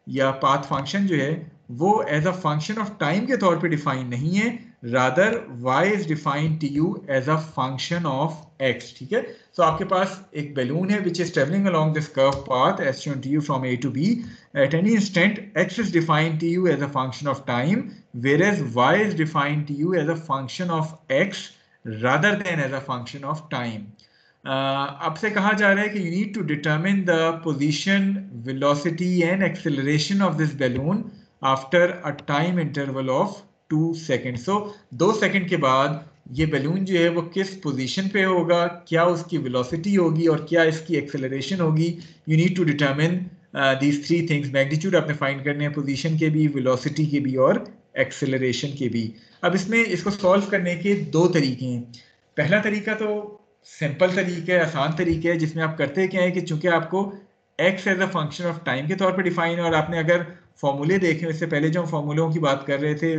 या पाथ फंक्शन जो है वो as a function of time के तौर पे डिफाइन नहीं है, rather y is defined to you as a function of x. ठीक है, so आपके पास एक balloon है which is traveling along this curved path as shown to you from A to B. At any instant x is defined to you as a function of time, whereas y is defined to you as a function of x rather than as a function of time. अब से कहा जा रहा है कि you need to determine the position, velocity and acceleration of this balloon after a time interval of 2 second. So 2 second के बाद ये बैलून जो है वो किस पोजीशन पे होगा, क्या उसकी वेलोसिटी होगी और क्या इसकी एक्सेलरेशन होगी। You need to determine these three things. Magnitude आपने फाइंड करने हैं पोजीशन के भी, वेलोसिटी के भी और एक्सेलरेशन के भी। अब इसमें इसको सॉल्व करने के दो तरीके हैं। पहला तरीका तो सिंपल तरीका है, आसान तरीका है, जिसमें आप करते क्या है कि चूंकि आपको x as a function of time के तौर पे डिफाइन है और आपने अगर फॉर्मूले देखे इससे पहले जो हम फॉर्मूलों की बात कर रहे थे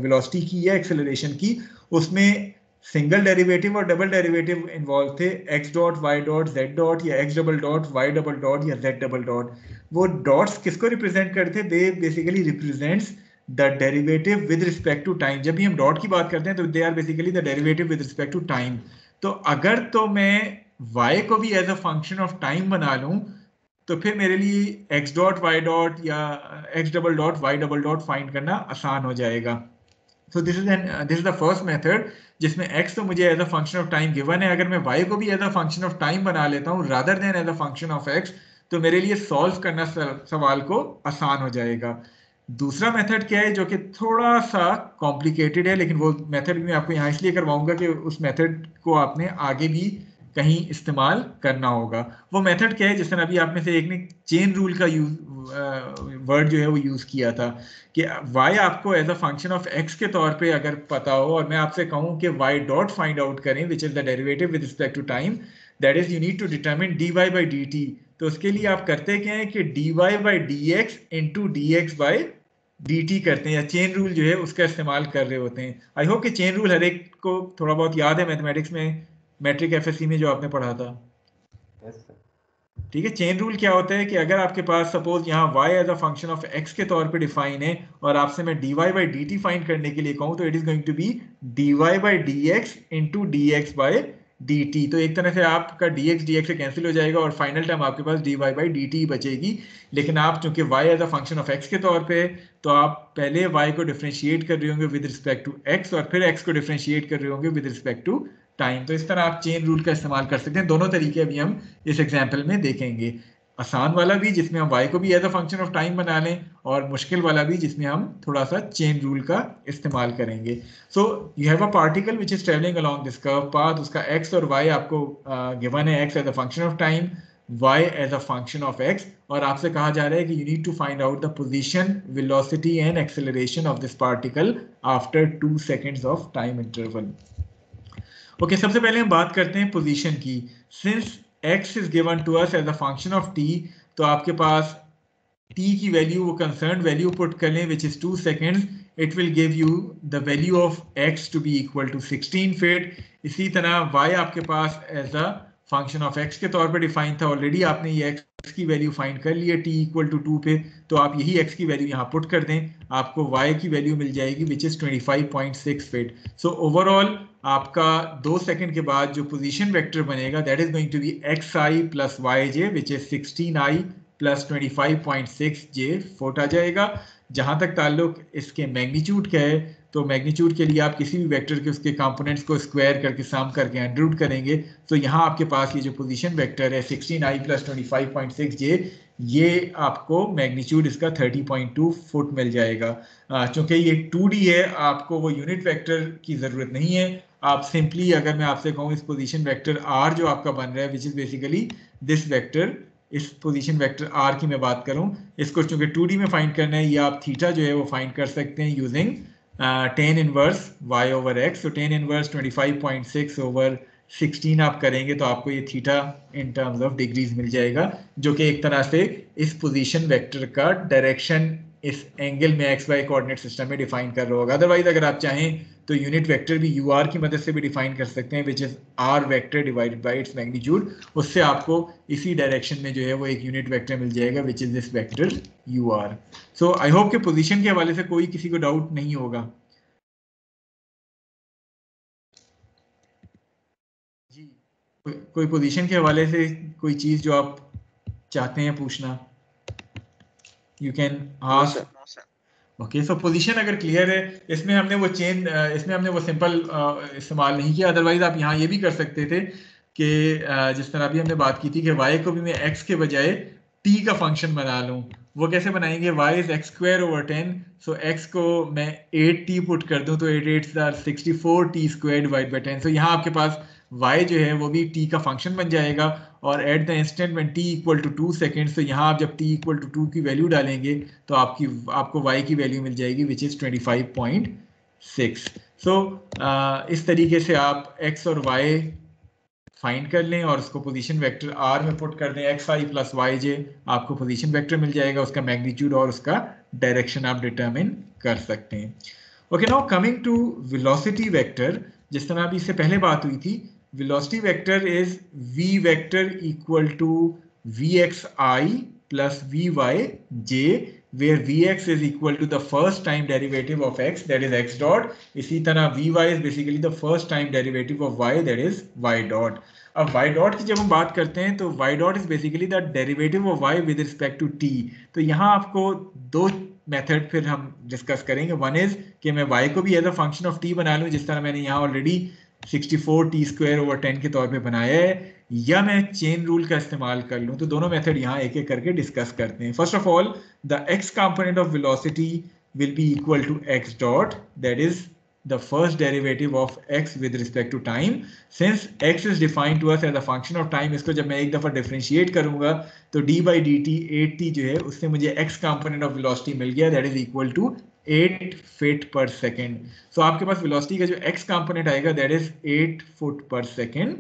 वेलोसिटी की या एक्सेलरेशन की, उसमें सिंगल डेरिवेटिव और डबल डेरिवेटिव इन्वॉल्व थे, x dot, y dot, z dot या x double dot, y double dot या z डबल डॉट। वो डॉट्स किसको रिप्रेजेंट करते थे? They basically represents the derivative with respect to time. जब भी हम डॉट की बात करते हैं तो they are basically the derivative with respect to time. तो अगर तो मैं y को भी as a function of time बना लूं तो फिर मेरे लिए x डॉट y डॉट या x double dot y double dot find करना आसान हो जाएगा। So this is the first method जिसमें x तो मुझे as a function of time given है, अगर मैं y को भी as a function of time बना लेता हूँ rather than as a function of x तो मेरे लिए सॉल्व करना सवाल को आसान हो जाएगा। दूसरा मेथड क्या है जो कि थोड़ा सा कॉम्प्लिकेटेड है, लेकिन वो मेथड मैं आपको यहाँ इसलिए करवाऊंगा कि उस मेथड को आपने आगे भी कहीं इस्तेमाल करना होगा। वो मेथड क्या है, जिस तरह अभी आप में से एक ने चेन रूल का वर्ड जो है वो यूज किया था कि y आपको as a function of x के तौर पे अगर पता हो और मैं आपसे कहूँ कि y डॉट फाइंड आउट करें which is the derivative with respect to time, that is you need to determine dy by dt। तो उसके लिए आप करते क्या है कि dy by dx into dx by dt करते हैं, या चेन रूल जो है उसका इस्तेमाल कर रहे होते हैं। आई होप कि चेन रूल हर एक को थोड़ा बहुत याद है मैथमेटिक्स में, मैट्रिक एफएससी में जो आपने पढ़ा था। Yes, sir. ठीक है, चेन रूल क्या होता है कि अगर आपके पास सपोज यहाँ y as a function of x के तौर पे डिफाइन है और आपसे मैं dy बाई dt फाइंड करने के लिए कहूँ तो it is going to be dy by dx into dx by dt। तो एक तरह से आपका dx से कैंसिल हो जाएगा और फाइनल टर्म आपके पास dy बाई dt ही बचेगी। लेकिन आप चूंकि y as a function of x के तौर पे है तो आप पहले y को डिफरेंशिएट कर रहे होंगे विद रिस्पेक्ट टू x और फिर x को डिफरेंशिएट कर रहे होंगे विद रिस्पेक्ट टू टाइम। तो इस तरह आप चेन रूल का इस्तेमाल कर सकते हैं। दोनों तरीके अभी हम इस एग्जाम्पल में देखेंगे, आसान वाला भी जिसमें हम y को भी as a function of time बना लें और मुश्किल वाला भी जिसमें हम थोड़ा सा चेन रूल का इस्तेमाल करेंगे। So you have a particle which is travelling along this curve path, उसका x और y आपको गिवन है, x as a function of time, y as a function of x, और आपसे कहा जा रहा है कि you need to find out the position, velocity and acceleration of this particle after 2 seconds of time interval. Okay, सबसे पहले हम बात करते हैं पोजीशन की। Since x is given to us as a function of t, तो आपके पास t की वैल्यू, वो कंसर्न वैल्यू पुट कर लें which is 2 seconds, it will give you the value of x to be equal to 16 feet. इसी तरह y आपके पास as a function of x के तौर पे डिफाइन था, ऑलरेडी आपने ये x की वैल्यू फाइंड कर ली है t इक्वल टू 2 पे, तो आप यही x की वैल्यू यहाँ पुट कर दें, आपको y की वैल्यू मिल जाएगी which is 25.6 feet. So overall आपका 2 सेकंड के बाद जो पोजीशन वेक्टर बनेगा that is going to be xi plus yj which is 16i plus 25.6 j foot आ जाएगा। जहां तक ताल्लुक इसके मैग्नीट्यूड का है तो मैग्नीट्यूड के लिए आप किसी भी वेक्टर के उसके कंपोनेंट्स को स्क्वायर करके सम करके अंडर रूट करेंगे, तो यहाँ आपके पास ये जो पोजीशन वेक्टर है 16i प्लस 25.6 j, ये आपको मैग्नीट्यूड इसका 30.2 फुट मिल जाएगा। चूंकि ये 2D है, आपको वो यूनिट वेक्टर की ज़रूरत नहीं है। आप सिंपली, अगर मैं आपसे कहूँ इस पोजीशन वेक्टर r जो आपका बन रहा है which is basically this vector, इस पोजीशन वेक्टर r की मैं बात करूं, इसको चूंकि 2D में फाइंड करना है, या आप थीटा जो है वो फाइंड कर सकते हैं using tan inverse y over x। तो tan इनवर्स 25.6 ओवर 16 आप करेंगे तो आपको ये theta in terms of degrees मिल जाएगा, जो कि एक तरह से इस पोजीशन वेक्टर का डायरेक्शन इस एंगल में एक्स वाई कोऑर्डिनेट सिस्टम में डिफाइन कर रहा होगा। अदरवाइज अगर आप चाहें तो यूनिट वेक्टर भी यू आर की मदद से भी डिफाइन कर सकते हैं which is are vector divided by its magnitude, उससे आपको इसी डायरेक्शन में जो है वो एक यूनिट वेक्टर मिल जाएगा which is this vector u r. So I hope कि पोजीशन के हवाले से कोई किसी को डाउट नहीं होगा। जी, कोई पोजीशन के हवाले से कोई चीज जो आप चाहते हैं पूछना, you can ask. Okay, so position अगर क्लियर है, इसमें हमने वो चेन, इसमें हमने वो सिंपल इस्तेमाल नहीं किया। अदरवाइज आप यहाँ ये भी कर सकते थे कि जिस तरह अभी हमने बात की थी कि y को भी मैं x के बजाय t का फंक्शन बना लूँ। वो कैसे बनाएंगे, y is x square over 10, so x को मैं 8t पुट कर दूँ तो 8 8 are 64t square divide by 10। So यहाँ आपके पास y जो है वो भी t का फंक्शन बन जाएगा, और at the instant when t equal to 2 seconds, तो यहाँ आप जब t इक्वल टू 2 की वैल्यू डालेंगे तो आपको y की वैल्यू मिल जाएगी विच इज़ 25.6। सो इस तरीके से आप x और y फाइंड कर लें और उसको पोजीशन वेक्टर r में पुट कर दें, xi प्लस yj, आपको पोजीशन वेक्टर मिल जाएगा, उसका मैग्नीट्यूड और उसका डायरेक्शन आप डिटरमिन कर सकते हैं। Okay, now coming to velocity vector, जिस तरह अभी इससे पहले बात हुई थी, velocity vector is v vector equal to vxi plus vyj, where vx is equal to the first time derivative of x, that is x dot. इसी तरह vy is basically the first time derivative of y, that is y dot. अब y dot की जब हम बात करते हैं तो y dot is basically the derivative of y with respect to t। तो यहाँ आपको दो मेथड फिर हम डिस्कस करेंगे। वन इज कि मैं y को भी as a function of t बना लूँ, जिस तरह मैंने यहाँ ऑलरेडी 64t²/10 के तौर पे बनाया है, या मैं चेन रूल का इस्तेमाल कर लूँ। तो दोनों मेथड यहाँ एक एक करके डिस्कस करते हैं। First of all, the x component of velocity will be equal to x dot, that is the first derivative of x with respect to time. Since x is defined to us as a function of time, इसको जब मैं एक दफ़ा differentiate करूंगा तो d by dt 8t जो है उससे मुझे x कंपोनेंट ऑफ वेलोसिटी मिल गया, that is equal to 8 feet per second. So आपके पास वेलोसिटी का जो x कंपोनेंट आएगा that is 8 foot per second.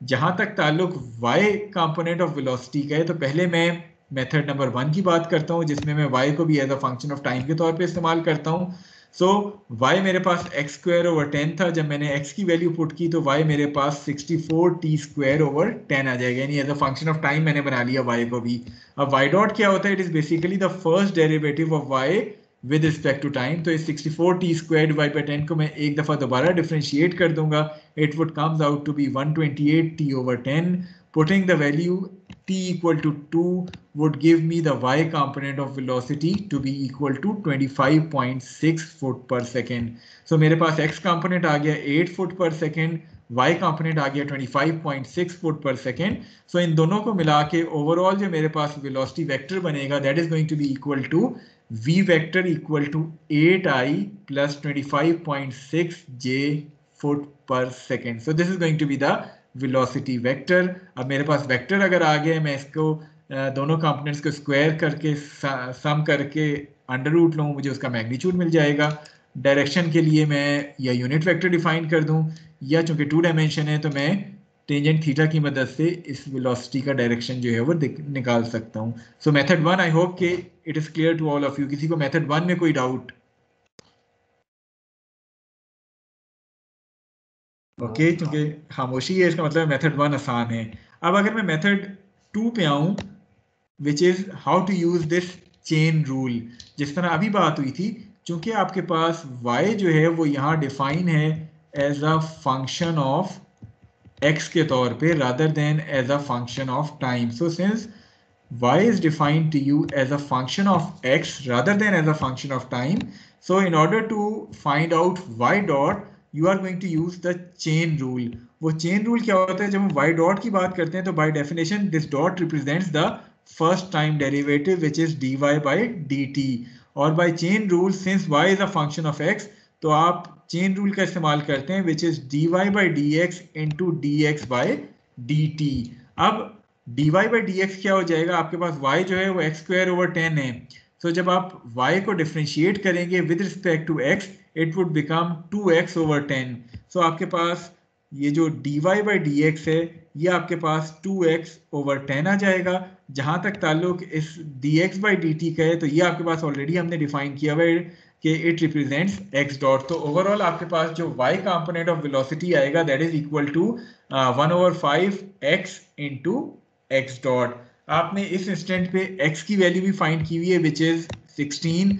जहां तक ताल्लुक y कंपोनेंट ऑफ वेलोसिटी का है, तो पहले मैं मेथड नंबर 1 की बात करता हूं, जिसमें मैं y को भी as a function of time के तौर पे इस्तेमाल करता हूं। सो y मेरे पास x²/10 था। जब मैंने x की वैल्यू पुट की तो y मेरे पास 64t²/10 आ जाएगा, यानी as a function of time मैंने बना लिया y को भी। अब y डॉट क्या होता है? It is basically the first derivative of y with respect to time. तो इस 64t²/10 को मैं एक दफा दोबारा डिफरेंशिएट कर दूंगा, it would comes out to be 128t/10। Putting the value t equal to 2 would give me the y component of velocity to be equal to 25.6 foot per second. So मेरे पास x component आ गया 8 foot per second, y component आ गया 25.6 foot per second. So इन दोनों को मिला के overall जो मेरे पास velocity vector बनेगा, that is going to be equal to v vector equal to 8i plus 25.6 j foot per second. So this is going to be the velocity vector. अब मेरे पास vector अगर आ गया, मैं इसको दोनों कंपोनेंट्स को स्क्वायर करके सम करके अंडर रूट लूँ, मुझे उसका मैग्नीट्यूड मिल जाएगा। डायरेक्शन के लिए मैं या यूनिट वेक्टर डिफाइन कर दूं, या चूंकि 2 डायमेंशन है तो मैं टेंजेंट थीटा की मदद से इस वेलोसिटी का डायरेक्शन जो है वो निकाल सकता हूँ। सो मेथड 1, आई होप कि it is clear to all of you. किसी को मेथड 1 में कोई डाउट? ओके, क्योंकि खामोशी है इसका मतलब मेथड 1 आसान है। अब अगर मैं मेथड 2 पे आऊं, which is how to use this chain rule, जिस तरह अभी बात हुई थी, क्योंकि आपके पास y जो है वो यहाँ डिफाइन है as a function of x के तौर पे rather than as a function of time. So since y is defined to you as a function of x rather than as a function of time, so in order to find out y dot you are going to use the chain rule. वो chain rule क्या होता है? जब हम y dot की बात करते हैं तो by definition this dot represents the first time derivative which is dy by dt, और by chain rule since y is a function of x तो आप chain rule का इस्तेमाल करते हैं which is dy by dx into dx by dt. अब dy by dx क्या हो जाएगा? आपके पास y जो है वो x²/10 है। सो जब आप y को डिफरेंशिएट करेंगे with respect to x, it would become 2x/10। So आपके पास ये जो dy by dx है ये आपके पास 2x/10 आ जाएगा। जहां तक ताल्लुक इस dx by dt का है तो ये आपके पास ऑलरेडी हमने डिफाइन किया हुआ है कि इट रिप्रेजेंट्स x डॉट। तो ओवरऑल आपके पास जो y कंपोनेंट ऑफ वेलोसिटी आएगा that is equal to 1/5x into x dot. आपने इस इंस्टेंट पे x की वैल्यू भी फाइंड की हुई है विच इज 16,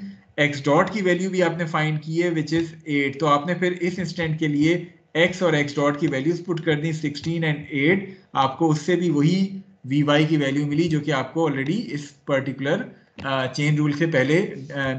x डॉट की वैल्यू भी आपने फाइंड की है विच इज 8। तो आपने फिर इस इंस्टेंट के लिए x और x डॉट की वैल्यूज पुट कर दी 16 एंड 8, आपको उससे भी वही vy की वैल्यू मिली जो कि आपको ऑलरेडी इस पर्टिकुलर चेन रूल से पहले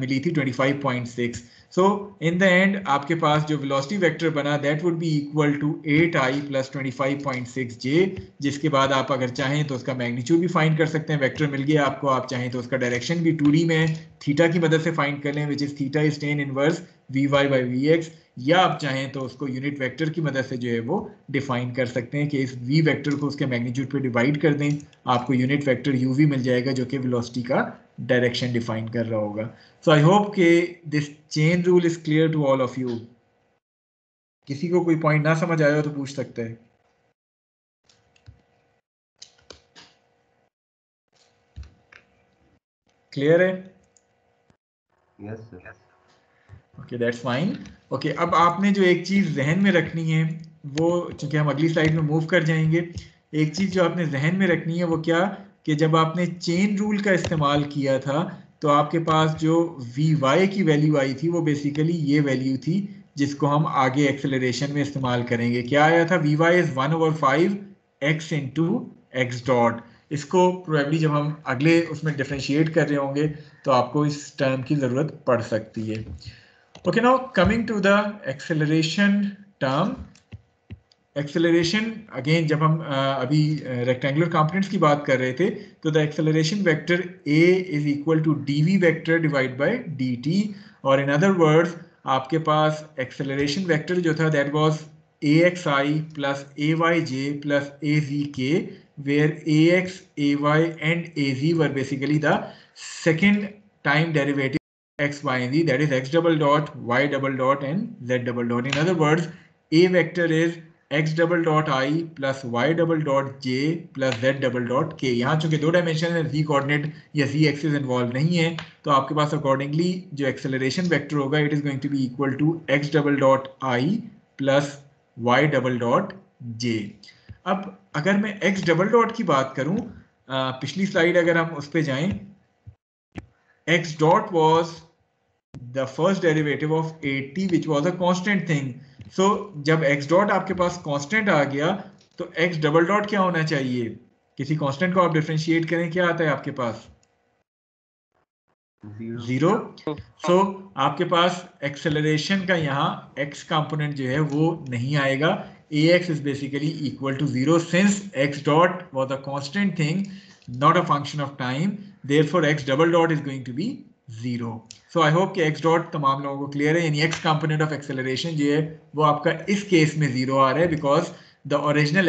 मिली थी 25.6। सो इन द एंड आपके पास जो वेलोसिटी वेक्टर बना that would be equal to 8i plus 25.6j, जिसके बाद आप अगर चाहें तो उसका मैग्नीट्यूड भी फाइंड कर सकते हैं। वेक्टर मिल गया आपको, आप चाहें तो उसका डायरेक्शन भी 2D में थीटा की मदद से फाइंड कर लें which is theta is tan inverse vy by vx, या आप चाहें तो उसको यूनिट वेक्टर की मदद से जो है वो डिफाइन कर सकते हैं कि इस v वेक्टर को उसके मैग्नीट्यूड पे डिवाइड कर दें, आपको यूनिट वेक्टर uv मिल जाएगा जो कि वेलोसिटी का डायरेक्शन डिफाइन कर रहा होगा। सो आई होप कि this chain rule is clear to all of you. किसी को कोई पॉइंट ना समझ आया हो तो पूछ सकते हैं। क्लियर है? Yes, sir. Okay, that's fine. Okay, अब आपने जो एक चीज़ जहन में रखनी है वो, चूंकि हम अगली स्लाइड में मूव कर जाएंगे, एक चीज़ जो आपने जहन में रखनी है वो क्या कि जब आपने चेन रूल का इस्तेमाल किया था तो आपके पास जो vy की वैल्यू आई थी वो बेसिकली ये वैल्यू थी जिसको हम आगे एक्सेलरेशन में इस्तेमाल करेंगे। क्या आया था? vy is 1/5 x into x dot. इसको प्रोबेबली जब हम अगले उसमें डिफरेंशिएट कर रहे होंगे तो आपको इस टर्म की ज़रूरत पड़ सकती है। Okay, now coming to the acceleration term. Acceleration again जब हम अभी रेक्टेंगुलर कंपोनेंट्स की बात कर रहे थे तो the acceleration vector a is equal to dv vector divide by dt, और इन अदर वर्ड्स आपके पास एक्सेलरेशन वेक्टर जो था that was axi plus ayj plus azk, where ax, ay and az were basically the second time derivative x, y and z, that is x double dot, y double dot and z double dot. In other words, a vector is x double dot I plus Y double dot J plus z double dot k. यहाँ चूंकि दो dimension है, z coordinate या z axis involve नहीं है, तो आपके पास अकॉर्डिंगली जो एक्सेलरेशन वेक्टर होगा it is going to be equal to x double dot I plus Y double dot j. अब अगर मैं x डबल डॉट की बात करूं, पिछली स्लाइड अगर हम उस पर जाएं, x dot was the first derivative of 80 which was a constant thing. So जब x डॉट आपके पास कांस्टेंट आ गया तो x डबल डॉट क्या होना चाहिए? किसी कांस्टेंट को आप डिफरेंशिएट करें, क्या आता है आपके पास? जीरो। सो आपके पास एक्सेलरेशन का यहाँ x कंपोनेंट जो है वो नहीं आएगा। ax is basically equal to 0 since x dot was a constant thing, not a function of time. Therefore x double dot is going to be 0. So I hope कि x dot तमाम लोगों को clear है, यानी x component of acceleration जो है वो आपका इस केस में 0 आ रहा है because the original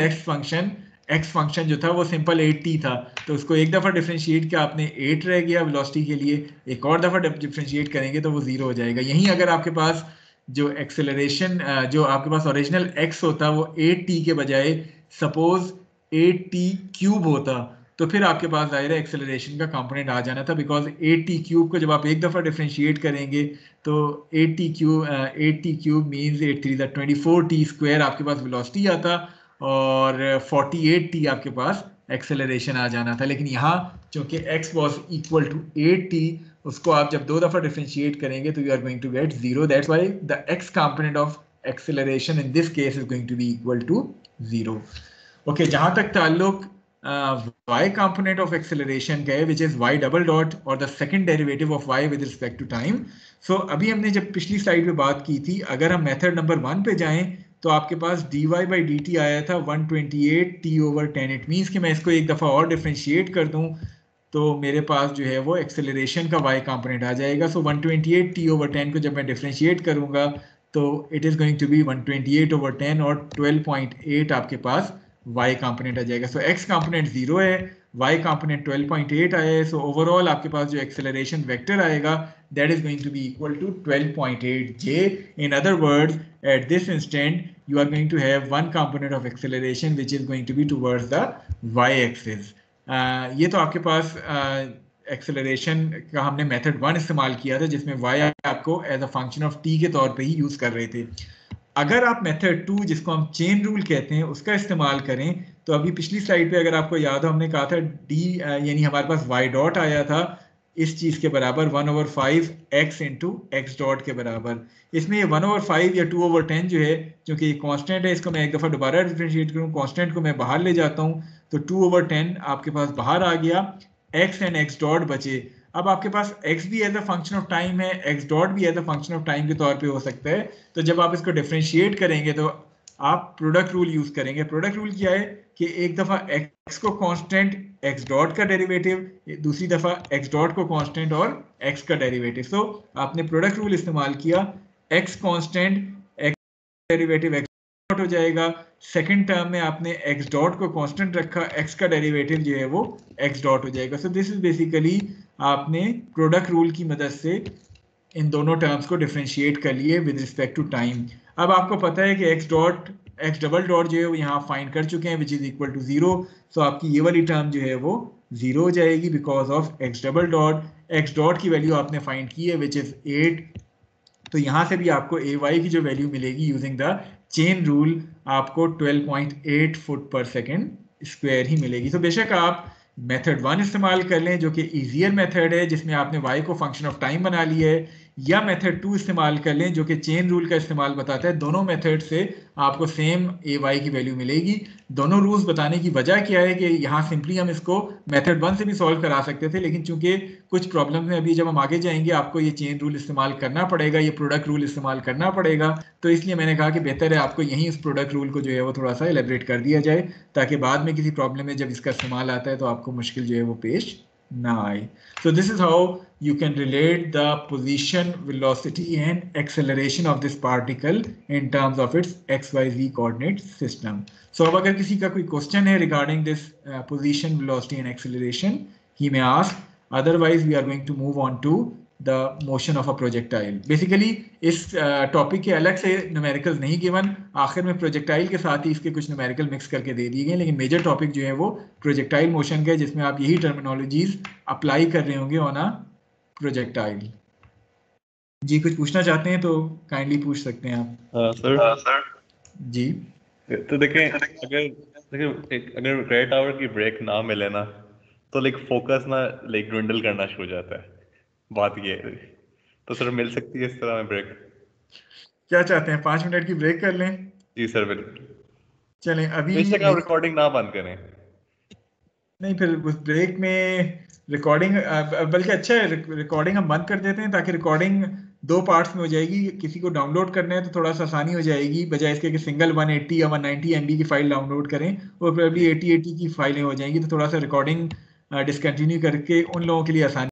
x function जो था वो सिंपल 8t था, तो उसको एक दफ़ा डिफरेंशिएट किया आपने 8 रह गया वेलोसिटी के लिए, एक और दफ़ा डिफरेंशिएट करेंगे तो वो 0 हो जाएगा। यहीं अगर आपके पास जो एक्सेलरेशन जो आपके पास ओरिजिनल x होता वो 8t के बजाय सपोज 8t क्यूब होता तो फिर आपके पास जाहिर है एक्सेलरेशन का कंपोनेंट आ जाना था, बिकॉज 8t क्यूब को जब आप एक दफ़ा डिफरेंशिएट करेंगे तो 8t cube means 8 3 24t square आपके पास वेलोसिटी आता और 48t आपके पास एक्सेलरेशन आ जाना था। लेकिन यहाँ चूंकि x was equal to 8t, उसको आप जब दो दफ़ा डिफरेंशिएट करेंगे तो you are going to get 0। That's why the x component of acceleration in this case is going to be equal to 0। Okay, जहाँ तक ताल्लुक y component of acceleration का है which is y double dot और the second derivative of y with respect to time. So अभी हमने जब पिछली स्लाइड पे बात की थी, अगर हम मेथड नंबर 1 पे जाएं तो आपके पास dy by dt आया था 128t over 10। इट मीन्स कि मैं इसको एक दफ़ा और डिफरेंशिएट कर दूं तो मेरे पास जो है वो एक्सेलरेशन का y कंपोनेंट आ जाएगा। सो 128t over 10 को जब मैं डिफरेंशिएट करूंगा तो it is going to be 128 over 10 और 12.8 आपके पास y कंपोनेंट आ जाएगा। सो x कंपोनेंट 0 है, y कंपोनेंट 12.8 आया है, सो ओवरऑल आपके पास जो एक्सेलरेशन वेक्टर आएगा that is going to be equal to 12.8j। In other words at this instant you are going to have one component of acceleration which is going to be towards the y axis. ये तो आपके पास acceleration का हमने method 1 इस्तेमाल किया था जिसमें y आपको as a function of t के तौर पे ही यूज कर रहे थे। अगर आप मेथड 2 जिसको हम चेन रूल कहते हैं उसका इस्तेमाल करें तो अभी पिछली स्लाइड पे अगर आपको याद हो हमने कहा था d यानी हमारे पास y डॉट आया था इस चीज के बराबर 1/5 x इंटू एक्स डॉट के बराबर। इसमें ये 1/5 या 2/10 जो है क्योंकि ये कांस्टेंट है, इसको मैं एक दफा दोबारा डिफरेंशिएट करूं, कांस्टेंट को मैं बाहर ले जाता हूं तो 2/10 आपके पास बाहर आ गया, x एंड x डॉट बचे। अब आपके पास x भी as a function of time है, x डॉट भी as a function of time के तौर पे हो सकता है, तो जब आप इसको डिफरेंशिएट करेंगे तो आप प्रोडक्ट रूल यूज करेंगे। प्रोडक्ट रूल क्या है कि एक दफा x को कांस्टेंट x डॉट का डेरिवेटिव, दूसरी दफा x डॉट को कांस्टेंट और x का डेरिवेटिव। सो आपने प्रोडक्ट रूल इस्तेमाल किया, x constant x derivative x dot हो जाएगा, सेकंड टर्म में आपने x डॉट को कांस्टेंट रखा, x का डेरिवेटिव जो है वो x डॉट हो जाएगा। सो दिस इज बेसिकली आपने प्रोडक्ट रूल की मदद से इन दोनों टर्म्स को डिफरेंशिएट कर लिए विद रिस्पेक्ट टू टाइम। अब आपको पता है कि x डबल डॉट जो है वो यहाँ फाइंड कर चुके हैं विच इज इक्वल टू 0। सो आपकी ये वाली टर्म जो है वो 0 हो जाएगी because of x double dot. x dot की वैल्यू आपने फाइंड की है विच इज 8, तो यहाँ से भी आपको ay की जो वैल्यू मिलेगी यूजिंग द चेन रूल आपको 12.8 फुट पर सेकेंड स्क्वायर ही मिलेगी। तो बेशक आप मेथड 1 इस्तेमाल कर लें जो कि ईजियर मेथड है जिसमें आपने y को फंक्शन ऑफ टाइम बना लिया है, या मेथड 2 इस्तेमाल कर लें जो कि चेन रूल का इस्तेमाल बताता है। दोनों मेथड से आपको सेम ay की वैल्यू मिलेगी। दोनों रूल्स बताने की वजह क्या है कि यहाँ सिंपली हम इसको मेथड 1 से भी सॉल्व करा सकते थे, लेकिन चूंकि कुछ प्रॉब्लम में अभी जब हम आगे जाएंगे आपको ये चेन रूल इस्तेमाल करना पड़ेगा, ये प्रोडक्ट रूल इस्तेमाल करना पड़ेगा। तो इसलिए मैंने कहा कि बेहतर है आपको यहीं इस प्रोडक्ट रूल को जो है वो थोड़ा सा एलेबरेट कर दिया जाए, ताकि बाद में किसी प्रॉब्लम में जब इसका इस्तेमाल आता है तो आपको मुश्किल जो है वो पेश ना आए। So this is how you can relate the position, velocity and acceleration of this particle in terms of its XYZ coordinate system. So अब अगर किसी का कोई क्वेश्चन है regarding this position, velocity and acceleration, he may ask. Otherwise we are going to move on to the motion of a projectile. Basically इस topic के अलग से न्यूमेरिकल्स नहीं गिवन, आखिर में प्रोजेक्टाइल के साथ ही इसके कुछ न्यूमेरिकल मिक्स करके दे दिए गए, लेकिन मेजर टॉपिक जो है वो प्रोजेक्टाइल मोशन का है, जिसमें आप यही टर्मिनोलॉजीज अप्लाई कर रहे होंगे ऑन अ प्रोजेक्टाइल। जी कुछ पूछना चाहते हैं तो काइंडली पूछ सकते हैं आप। सर जी तो देखें, अगर क्रेडिट आवर की ब्रेक ना मिले ना तो लाइक फोकस ना लाइक ड्विंडल करना शुरू हो जाता है। बात ये है, तो सर मिल सकती है इस तरह में ब्रेक? क्या चाहते हैं 5 मिनट की ब्रेक कर लें? जी सर बिल्कुल। चलें अभी बेशक आप रिकॉर्डिंग ना बंद करें। नहीं, फिर उस ब्रेक में रिकॉर्डिंग बल्कि अच्छा है रिकॉर्डिंग हम बंद कर देते हैं, ताकि रिकॉर्डिंग 2 पार्ट्स में हो जाएगी। किसी को डाउनलोड करना है तो थोड़ा सा आसानी हो जाएगी, बजाय इसके कि सिंगल 180 या 190 MB की फाइल डाउनलोड करें, और फिर अभी 80 की फाइलें हो जाएंगी, तो थोड़ा सा रिकॉर्डिंग डिसकंटिन्यू करके उन लोगों के लिए आसानी